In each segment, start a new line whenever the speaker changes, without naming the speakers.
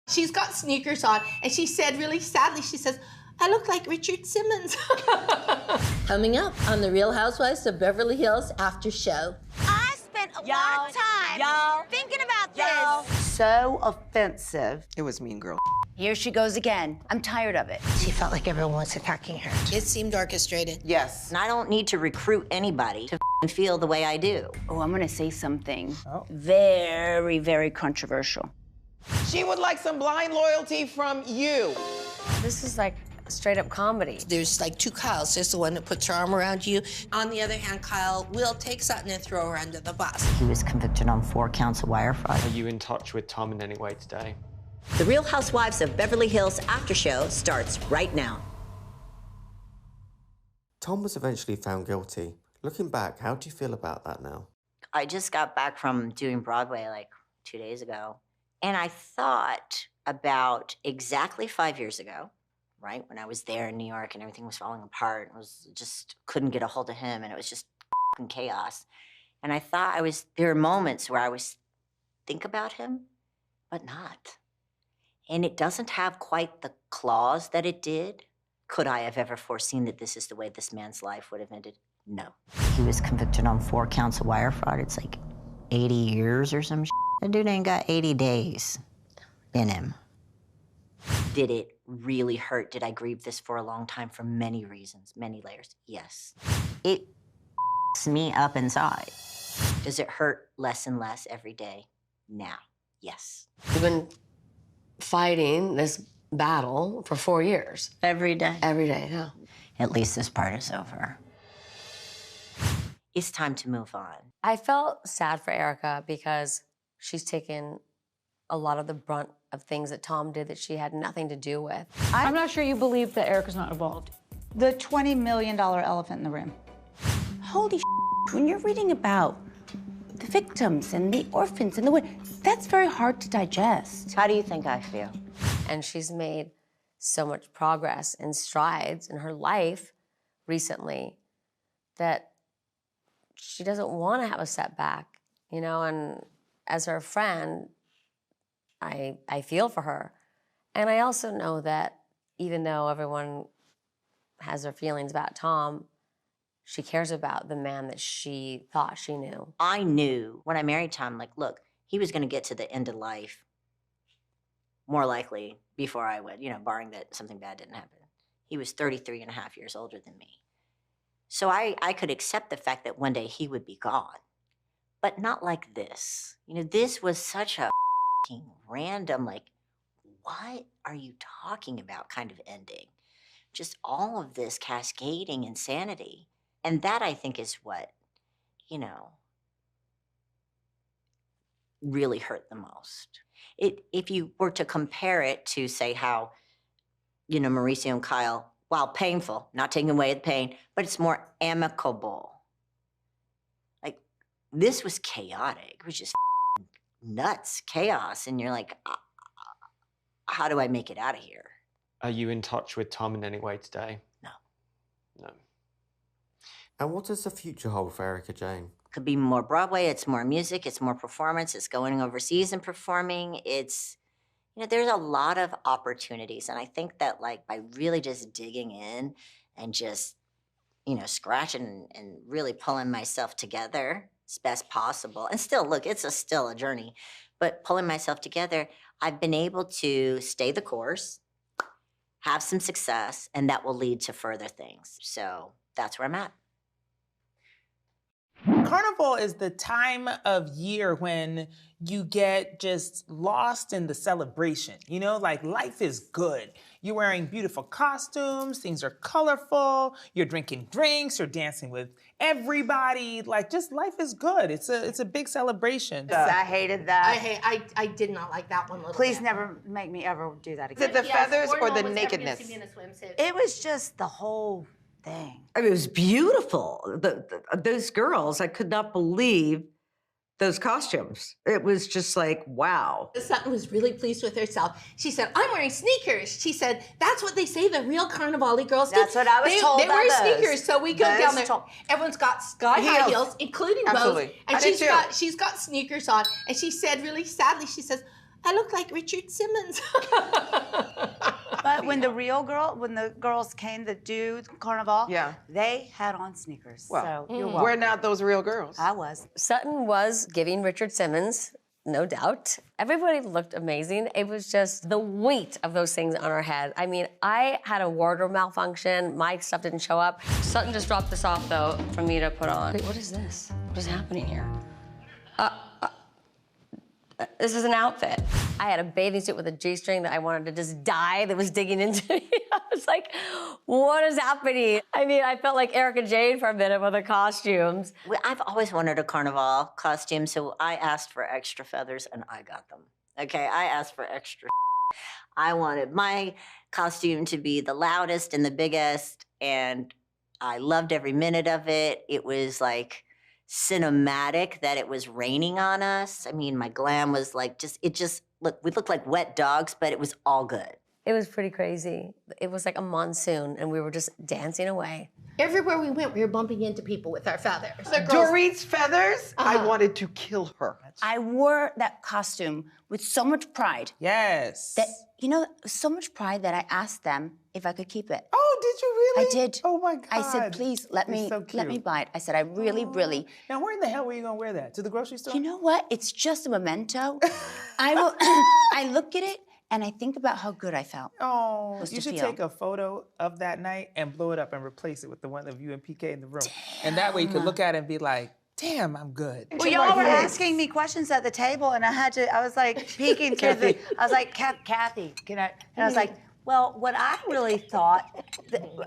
She's got sneakers on, and she said really sadly, she says, I look like Richard Simmons.
Coming up on the Real Housewives of Beverly Hills after show.
I spent a lot of time thinking about this.
So offensive.
It was mean girl.
Here she goes again. I'm tired of it.
She felt like everyone was attacking her.
It seemed orchestrated.
Yes.
And I don't need to recruit anybody to feel the way I do. Oh, I'm gonna say something very, very controversial.
She would like some blind loyalty from you.
This is like straight up comedy.
There's like two Kyles. There's the one that puts her arm around you. On the other hand, Kyle will take Sutton and throw her under the bus.
He was convicted on 4 counts of wire fraud.
Are you in touch with Tom in any way today?
The Real Housewives of Beverly Hills after show starts right now.
Tom was eventually found guilty. Looking back, how do you feel about that now?
I just got back from doing Broadway like 2 days ago. And I thought about exactly 5 years ago, right? When I was there in New York and everything was falling apart. I was just couldn't get a hold of him and it was just chaos. And I thought there were moments where I was think about him, but not. And it doesn't have quite the claws that it did. Could I have ever foreseen that this is the way this man's life would have ended? No. He was convicted on 4 counts of wire fraud. It's like 80 years or some shit. The dude ain't got 80 days in him. Did it really hurt? Did I grieve this for a long time for many reasons, many layers? Yes. It me up inside. Does it hurt less and less every day? Now, yes.
We've been fighting this battle for 4 years.
Every day?
Every day, yeah.
At least this part is over. It's time to move on.
I felt sad for Erika because she's taken a lot of the brunt of things that Tom did that she had nothing to do with.
I'm not sure you believe that Erika's not involved.
The $20 million elephant in the room.
Holy when you're reading about the victims and the orphans and the that's very hard to digest.
How do you think I feel?
And she's made so much progress and strides in her life recently that she doesn't want to have a setback, you know, and as her friend, I feel for her. And I also know that even though everyone has their feelings about Tom, she cares about the man that she thought she knew.
I knew when I married Tom, like, look, he was going to get to the end of life more likely before I would, you know, barring that something bad didn't happen. He was 33 and a half years older than me. So I could accept the fact that one day he would be gone, but not like this. You know, this was such a random, like, what are you talking about kind of ending? Just all of this cascading insanity. And that, I think, is what, you know, really hurt the most. If you were to compare it to, say, how, you know, Mauricio and Kyle, while painful, not taking away the pain, but it's more amicable. Like, this was chaotic. It was just nuts, chaos. And you're like, how do I make it out of here?
Are you in touch with Tom in any way today?
No.
No.
And what does the future hold for Erika Jayne?
Could be more Broadway, it's more music, it's more performance, it's going overseas and performing. It's, you know, there's a lot of opportunities. And I think that, like, by really just digging in and just, you know, scratching and really pulling myself together as best possible. And still, look, it's still a journey, but pulling myself together, I've been able to stay the course, have some success, and that will lead to further things. So that's where I'm at.
Carnival is the time of year when you get just lost in the celebration. You know, like, life is good. You're wearing beautiful costumes, things are colorful, you're drinking drinks, you're dancing with everybody. Like, just life is good. It's a big celebration.
I hated that.
I did not like that one.
Please never make me ever do that again.
Is it the feathers or the nakedness?
It was just the whole thing.
I mean, it was beautiful. Those girls, I could not believe those costumes. It was just like, wow.
Sutton was really pleased with herself. She said, I'm wearing sneakers. She said, that's what they say the real Carnival-y girls do.
That's what I was told.
They wear sneakers, so we go down there. Everyone's got sky-high heels, including Rose. And she's got sneakers on. And she said really sadly, she says, I look like Richard Simmons.
But when the girls came that do Carnival,
Yeah.
they had on sneakers.
Well,
so you're welcome.
we're not those real girls.
I was.
Sutton was giving Richard Simmons, no doubt. Everybody looked amazing. It was just the weight of those things on our head. I mean, I had a wardrobe malfunction. My stuff didn't show up. Sutton just dropped this off, though, for me to put on. Wait, what is this? What is happening here? This is an outfit. I had a bathing suit with a G-string that I wanted to just die that was digging into me. I was like, what is happening? I mean, I felt like Erika Jayne for a minute with her costumes.
I've always wanted a Carnival costume, so I asked for extra feathers and I got them. Okay, I asked for extra. I wanted my costume to be the loudest and the biggest, and I loved every minute of it. It was like cinematic that it was raining on us. I mean, my glam was like we looked like wet dogs, but it was all good.
It was pretty crazy. It was like a monsoon, and we were just dancing away.
Everywhere we went, we were bumping into people with our feathers.
Dorit's feathers, I wanted to kill her.
I wore that costume with so much pride.
Yes.
That, so much pride that I asked them if I could keep it.
Oh, did you really?
I did.
Oh my God.
I said, please let me buy it. I said, I really.
Now, where in the hell were you gonna wear that? To the grocery store?
You know what? It's just a memento. I look at it and I think about how good I felt.
Oh, you should take a photo of that night and blow it up and replace it with the one of you and PK in the room. And that way you could look at it and be like, damn, I'm good.
Well, y'all were asking me questions at the table, and I was like peeking through I was like, Kathy, can I? And I was like, well, what I really thought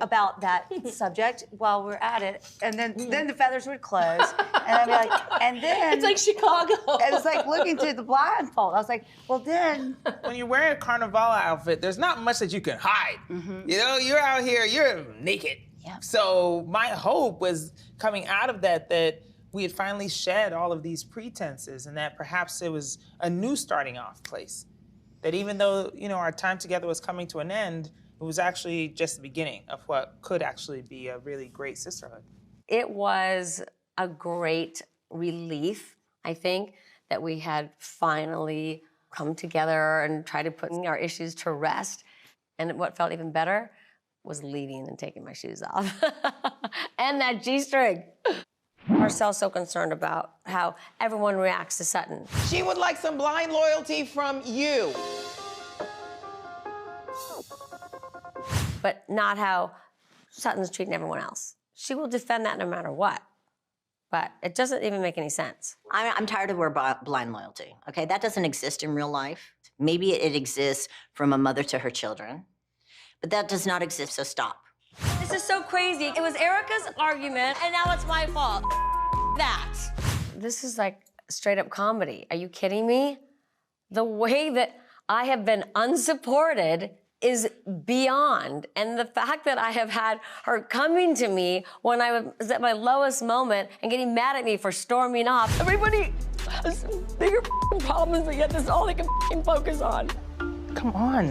about that subject while we're at it, and then the feathers would close, and I'd be like, and then
it's like Chicago.
It was like looking through the blindfold. I was like, well, then
when you're wearing a Carnival outfit, there's not much that you can hide. You know, you're out here, you're naked.
Yeah.
So my hope was coming out of that we had finally shed all of these pretenses, and that perhaps it was a new starting off place. That even though, our time together was coming to an end, it was actually just the beginning of what could actually be a really great sisterhood.
It was a great relief, I think, that we had finally come together and tried to put our issues to rest. And what felt even better was leaving and taking my shoes off. And that G-string. Garcelle's so concerned about how everyone reacts to Sutton.
She would like some blind loyalty from you.
But not how Sutton's treating everyone else. She will defend that no matter what. But it doesn't even make any sense.
I'm tired of word blind loyalty, okay? That doesn't exist in real life. Maybe it exists from a mother to her children, but that does not exist, so stop.
This is so crazy. It was Erika's argument, and now it's my fault. That. This is like straight up comedy. Are you kidding me? The way that I have been unsupported is beyond. And the fact that I have had her coming to me when I was at my lowest moment and getting mad at me for storming off. Everybody has bigger problems, but yet this is all they can focus on.
Come on,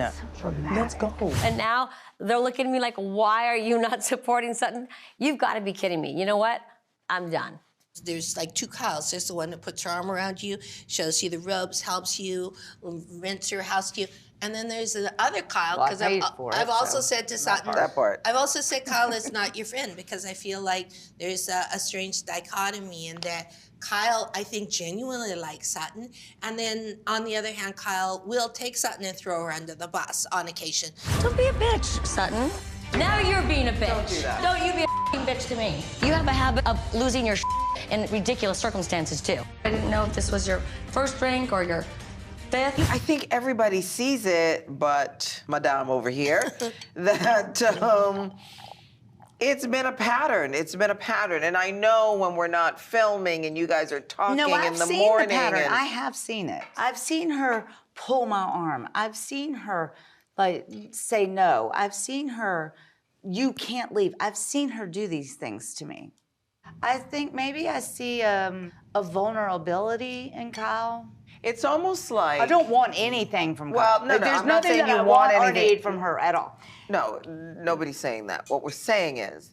let's go.
And now they're looking at me like, why are you not supporting Sutton? You've got to be kidding me. You know what? I'm done.
There's like two Kyles. There's the one that puts her arm around you, shows you the ropes, helps you, rents your house to you. And then there's the other Kyle, because I've also said to Sutton, I've also said Kyle is not your friend, because I feel like there's a strange dichotomy in that Kyle, I think, genuinely likes Sutton. And then, on the other hand, Kyle will take Sutton and throw her under the bus on occasion.
Don't be a bitch, Sutton. Now you're being a bitch. Don't do that. Don't you be a bitch to me. You have a habit of losing your in ridiculous circumstances, too. I didn't know if this was your first drink or your fifth.
I think everybody sees it, but Madame over here, that it's been a pattern. It's been a pattern. And I know when we're not filming and you guys are talking in the morning.
I've seen the pattern. I have seen it. I've seen her pull my arm. I've seen her say no. I've seen her, you can't leave. I've seen her do these things to me. I think maybe I see a vulnerability in Kyle.
It's almost like...
I don't want anything from Kyle.
Well, no,
there's
I'm not
nothing
saying
that
you
I
want
or
anything.
need from her at all.
No, nobody's saying that. What we're saying is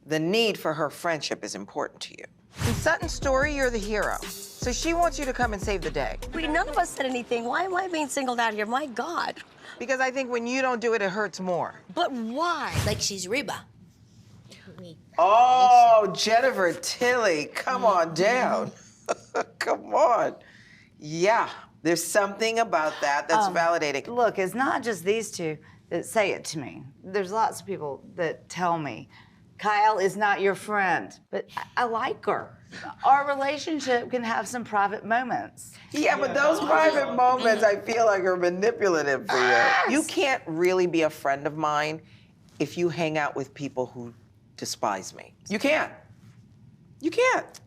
the need for her friendship is important to you. In Sutton's story, you're the hero. So she wants you to come and save the day.
None of us said anything. Why am I being singled out here? My God.
Because I think when you don't do it, it hurts more.
But why?
Like she's Reba.
Oh, Jennifer Tilly, come on down. Come on. Yeah, there's something about that that's validating.
Look, it's not just these two that say it to me. There's lots of people that tell me, Kyle is not your friend, but I like her. Our relationship can have some private moments.
Yeah, but those private moments I feel like are manipulative for you. You can't really be a friend of mine if you hang out with people who despise me. You can't. You can't.